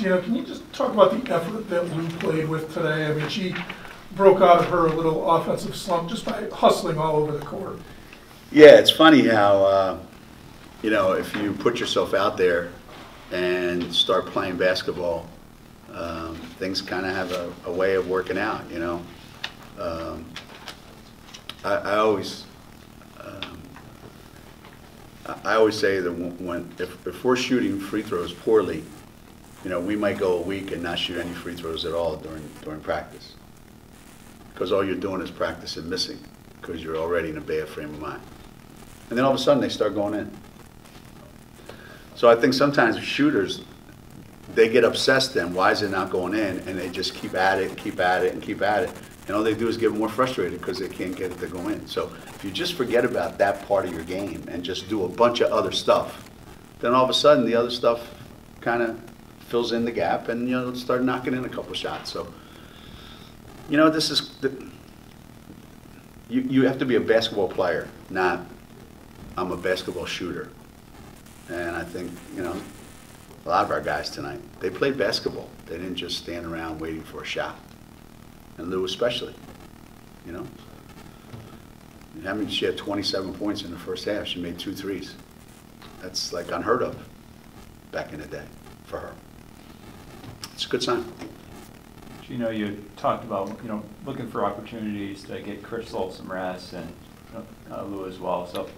Geno, can you just talk about the effort that Lou played with today? I mean, she broke out of her little offensive slump just by hustling all over the court. Yeah, it's funny how, if you put yourself out there and start playing basketball, things kind of have a way of working out, I always say that if we're shooting free throws poorly, we might go a week and not shoot any free throws at all during practice, because all you're doing is practicing missing, because you're already in a bad frame of mind, and then all of a sudden they start going in. So I think sometimes shooters, they get obsessed then, why is it not going in, and they just keep at it and keep at it and keep at it, and all they do is get more frustrated because they can't get it to go in. So if you just forget about that part of your game and just do a bunch of other stuff, then all of a sudden the other stuff kind of fills in the gap, and start knocking in a couple shots. So this is you have to be a basketball player, not I'm a basketball shooter. And I think a lot of our guys tonight, they played basketball. They didn't just stand around waiting for a shot. And Lou especially, I mean, she had 27 points in the first half. She made 2 threes. That's like unheard of back in the day for her. It's a good sign. You talked about, looking for opportunities to get Crystal some rest and Lou as well. So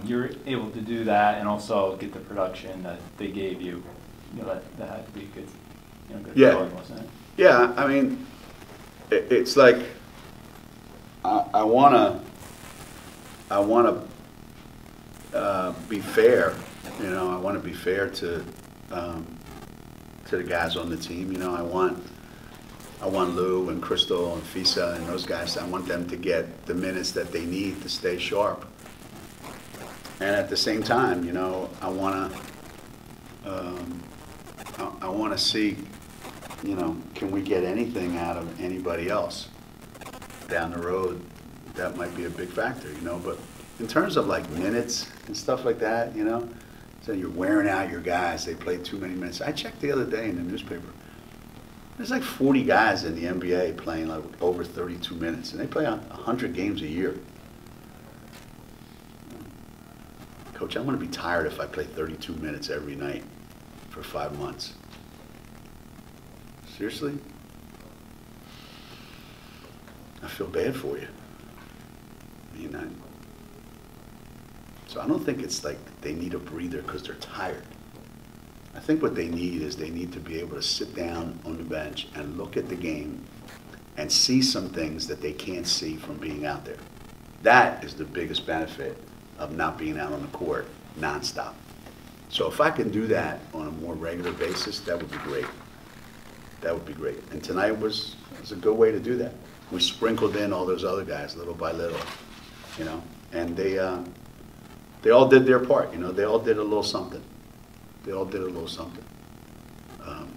you're able to do that and also get the production that they gave you. That had to be good. Good feeling, wasn't it? Yeah, I mean, it's like I wanna be fair. I want to be fair to the guys on the team. I want Lou and Crystal and Fisa and those guys. I want them to get the minutes that they need to stay sharp. And at the same time, I want to see, can we get anything out of anybody else down the road? That might be a big factor, But in terms of like minutes and stuff like that, so you're wearing out your guys. They played too many minutes. I checked the other day in the newspaper. There's like 40 guys in the NBA playing like over 32 minutes, and they play 100 games a year. Coach, I'm going to be tired if I play 32 minutes every night for 5 months. Seriously? I feel bad for you. So I don't think it's like they need a breather because they're tired. I think what they need is they need to be able to sit down on the bench and look at the game and see some things that they can't see from being out there. That is the biggest benefit of not being out on the court nonstop. So if I can do that on a more regular basis, that would be great. That would be great. And tonight was a good way to do that. We sprinkled in all those other guys little by little, and they all did their part. They all did a little something. They all did a little something. And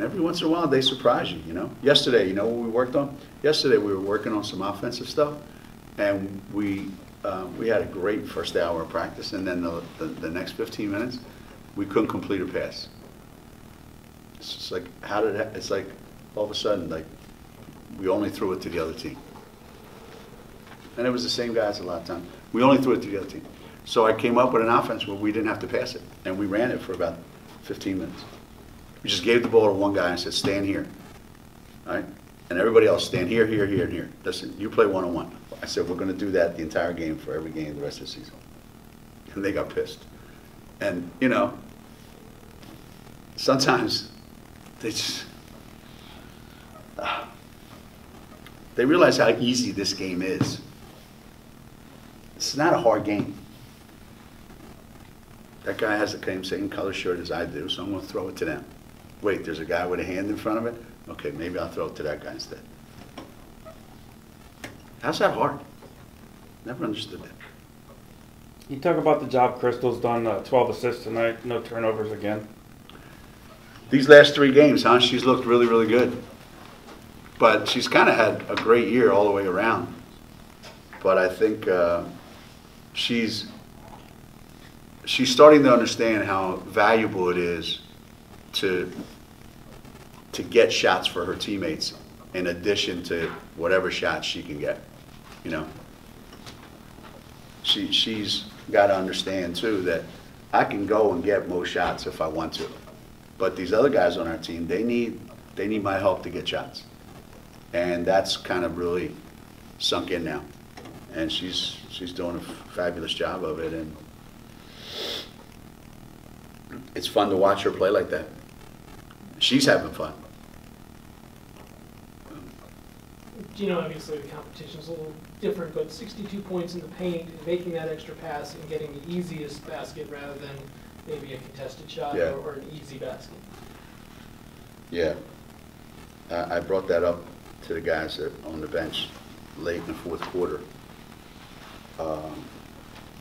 every once in a while they surprise you. Yesterday, what we worked on? Yesterday we were working on some offensive stuff, and we had a great first hour of practice, and then the next 15 minutes we couldn't complete a pass. It's just like, it's like all of a sudden, like, we only threw it to the other team. And it was the same guys a lot of times. We only threw it to the other team. So I came up with an offense where we didn't have to pass it, and we ran it for about 15 minutes. We just gave the ball to one guy and said, stand here, all right? And everybody else, stand here, here, here, and here. Listen, you play one-on-one. I said, we're going to do that the entire game for every game the rest of the season. And they got pissed. And, sometimes they just, they realize how easy this game is. It's not a hard game. That guy has the same color shirt as I do, so I'm going to throw it to them. Wait, there's a guy with a hand in front of it? Okay, maybe I'll throw it to that guy instead. How's that hard? Never understood that. You talk about the job Crystal's done, 12 assists tonight, no turnovers again. These last 3 games, she's looked really, really good. But she's kind of had a great year all the way around. But I think she's she's starting to understand how valuable it is to get shots for her teammates in addition to whatever shots she can get, you know. She's got to understand too that I can go and get most shots if I want to, but these other guys on our team, they need my help to get shots, and that's kind of really sunk in now, and she's doing a fabulous job of it, and it's fun to watch her play like that. She's having fun. Geno, obviously the competition's a little different, but 62 points in the paint, making that extra pass and getting the easiest basket rather than maybe a contested shot Yeah. or an easy basket. Yeah. I brought that up to the guys on the bench late in the fourth quarter.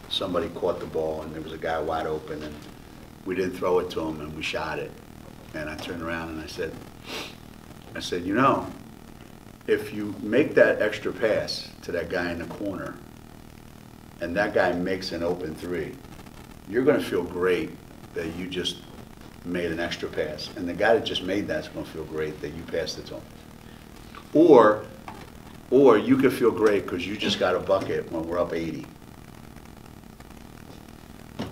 Somebody caught the ball and there was a guy wide open and we didn't throw it to him and we shot it. And I turned around and I said, you know, if you make that extra pass to that guy in the corner and that guy makes an open three, you're going to feel great that you just made an extra pass. And the guy that just made that's going to feel great that you passed it to him. Or you could feel great because you just got a bucket when we're up 80.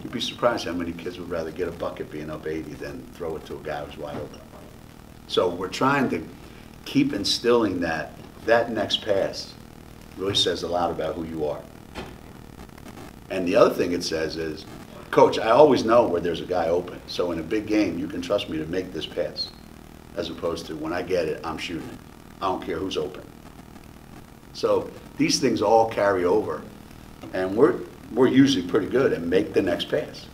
You'd be surprised how many kids would rather get a bucket being up 80 than throw it to a guy who's wide open. So we're trying to keep instilling that next pass really says a lot about who you are. And the other thing it says is, Coach, I always know where there's a guy open. So in a big game, you can trust me to make this pass. As opposed to when I get it, I'm shooting it. I don't care who's open. So these things all carry over. And we're usually pretty good at make the next pass.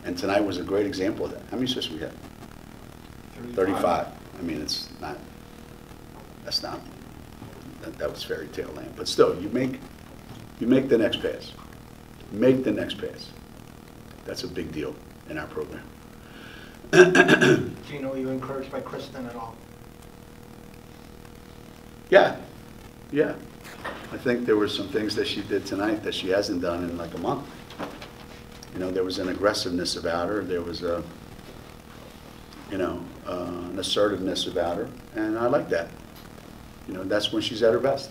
And tonight was a great example of that. How many assists we had? 35. I mean, it's not, that's not, that was fairy tale land. But still, you make the next pass. Make the next pass. That's a big deal in our program. Geno, are you encouraged by Kristen at all? Yeah. I think there were some things that she did tonight that she hasn't done in like a month. You know, there was an aggressiveness about her. There was a, an assertiveness about her, and I like that. You know, that's when she's at her best.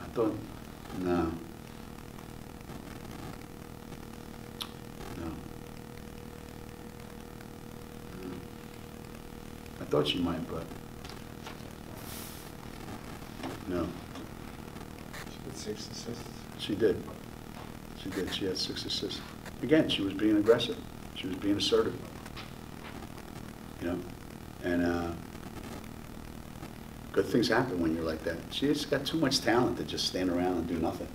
I thought, no. I thought she might, but no. She had 6 assists. She did. She had 6 assists. Again, she was being aggressive. She was being assertive. You know, and good things happen when you're like that. She's got too much talent to just stand around and do nothing.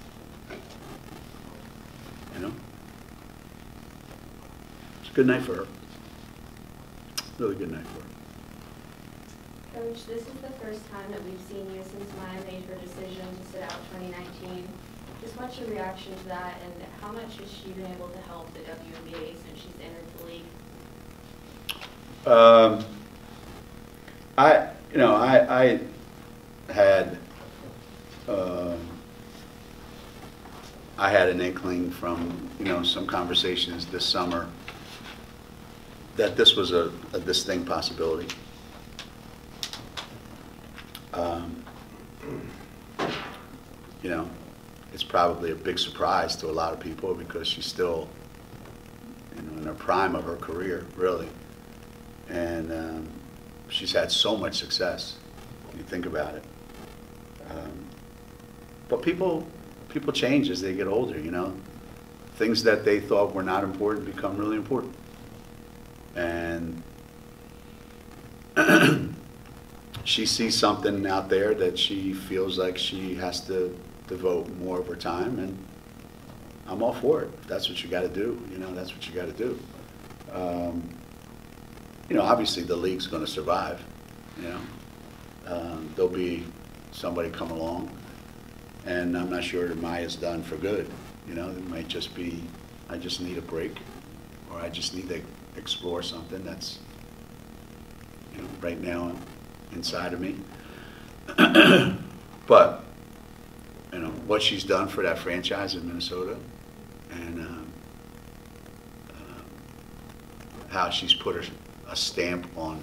You know? It's a good night for her. Really good night for her. Coach, this is the first time that we've seen you since Maya made her decision to sit out 2019. Just what's your reaction to that, and how much has she been able to help the WNBA since she's entered the league? I had an inkling from some conversations this summer that this was a distinct possibility. It's probably a big surprise to a lot of people because she's still in her prime of her career, really. And she's had so much success, when you think about it. But people change as they get older, Things that they thought were not important become really important. And she sees something out there that she feels like she has to devote more of her time, and I'm all for it. If that's what you got to do, that's what you got to do. Obviously the league's going to survive. There'll be somebody come along, and I'm not sure Maya's done for good. It might just be, I just need a break, or I just need to explore something that's, right now inside of me. But, you know, what she's done for that franchise in Minnesota, and how she's put a stamp on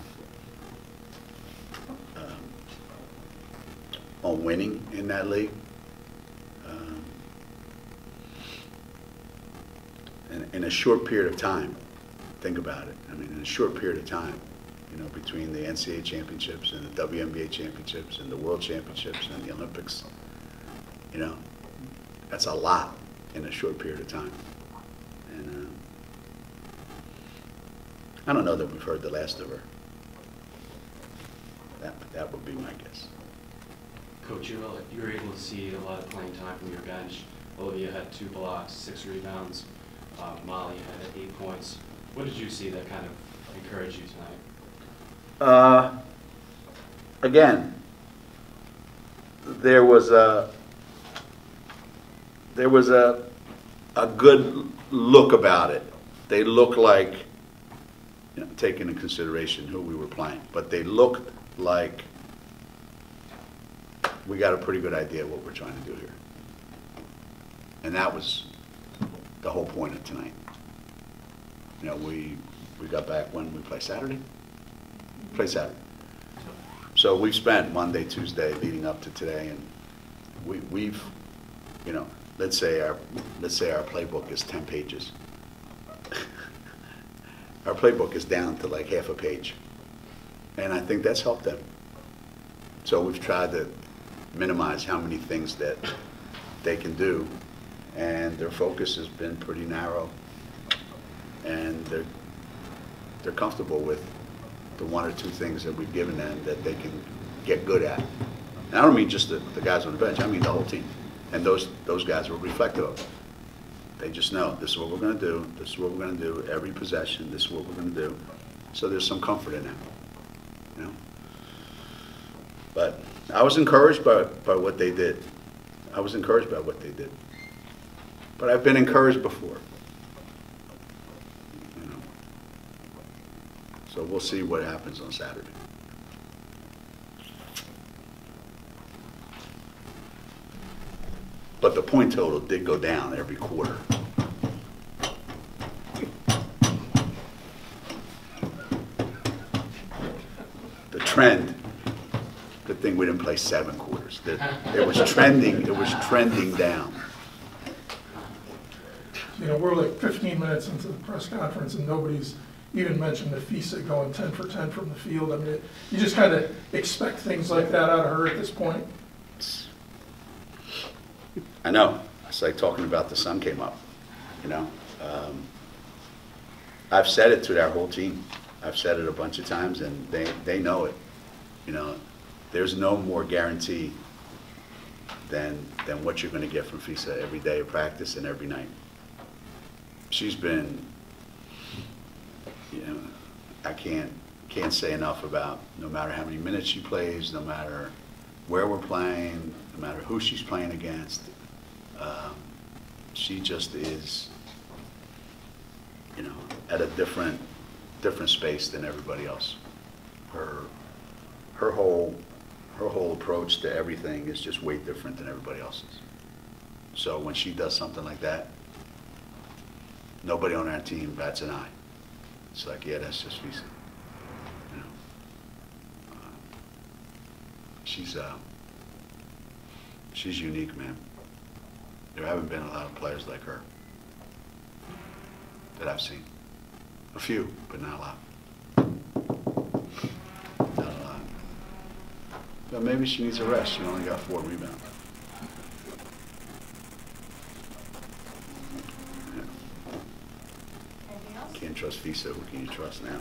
winning in that league. In a short period of time, think about it. I mean, in a short period of time, you know, between the NCAA championships and the WNBA championships and the World Championships and the Olympics, you know, that's a lot in a short period of time. And I don't know that we've heard the last of her. That would be my guess. Coach, you were able to see a lot of playing time from your bench. Olivia had 2 blocks, 6 rebounds. Molly had 8 points. What did you see that kind of encouraged you tonight? Again, there was a good look about it. They looked like, you know, taking into consideration who we were playing, but they looked like we got a pretty good idea of what we're trying to do here. And that was the whole point of tonight. You know, we got back when we play Saturday? Play Saturday. So we've spent Monday, Tuesday leading up to today, and we've, you know, let's say our playbook is 10 pages. Our playbook is down to like half a page. And I think that's helped them. So we've tried to minimize how many things that they can do, and their focus has been pretty narrow, and they're comfortable with the 1 or 2 things that we've given them that they can get good at. And I don't mean just the guys on the bench, I mean the whole team. And those guys were reflective of it. They just know, this is what we're going to do, this is what we're going to do, every possession, this is what we're going to do. So there's some comfort in that, you know. But I was encouraged by what they did. I was encouraged by what they did. But I've been encouraged before. You know. So we'll see what happens on Saturday. But the point total did go down every quarter. The trend, good thing we didn't play 7 quarters. It was trending down. You know, we're like 15 minutes into the press conference and nobody's even mentioned Nafisa going 10 for 10 from the field. I mean, you just kind of expect things like that out of her at this point. I know. It's like talking about the sun came up, you know. I've said it to our whole team. I've said it a bunch of times, and they know it. You know, there's no more guarantee than what you're going to get from Fisa every day of practice and every night. She's been, you know, I can't say enough about no matter how many minutes she plays, no matter where we're playing, no matter who she's playing against. She just is, you know, at a different space than everybody else. Her whole approach to everything is just way different than everybody else's. So when she does something like that, nobody on our team bats an eye. It's like, yeah, that's just Fisa. You know, she's unique, man. There haven't been a lot of players like her that I've seen. A few, but not a lot. Not a lot. But maybe she needs a rest. She only got 4 rebounds. Yeah. Can't trust Fisa. Who can you trust now?